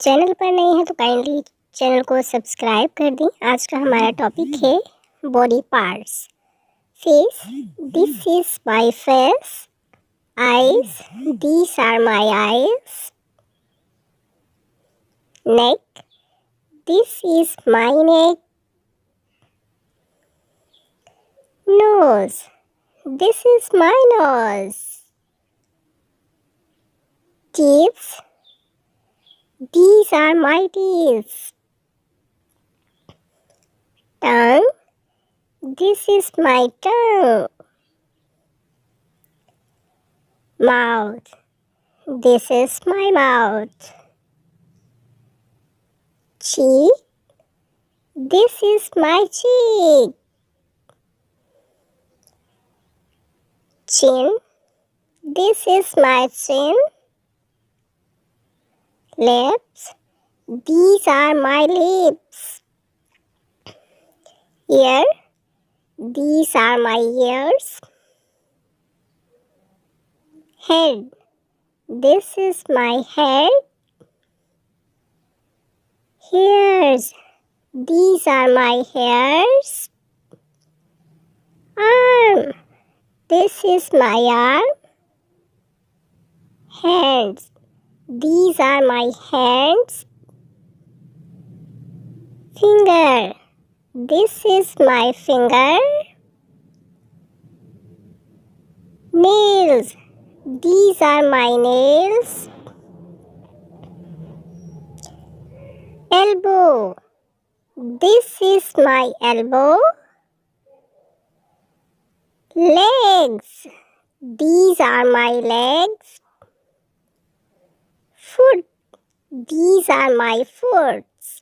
Channel पर नए हैं तो काइंडली चैनल को सब्सक्राइब कर दें। आज का हमारा टॉपिक है body parts. Face, this is my face. Eyes, these are my eyes. Neck, this is my neck. Nose, this is my nose. Teeth, these are my teeth. Tongue, this is my tongue. Mouth, this is my mouth. Cheek, this is my cheek. Chin, this is my chin. Lips, these are my lips. Ear, these are my ears. Head, this is my head. Hairs, these are my hairs. Arm, this is my arm. Hands, these are my hands. Finger, this is my finger. Nails, these are my nails. Elbow, this is my elbow. Legs, these are my legs. Foot, these are my foots.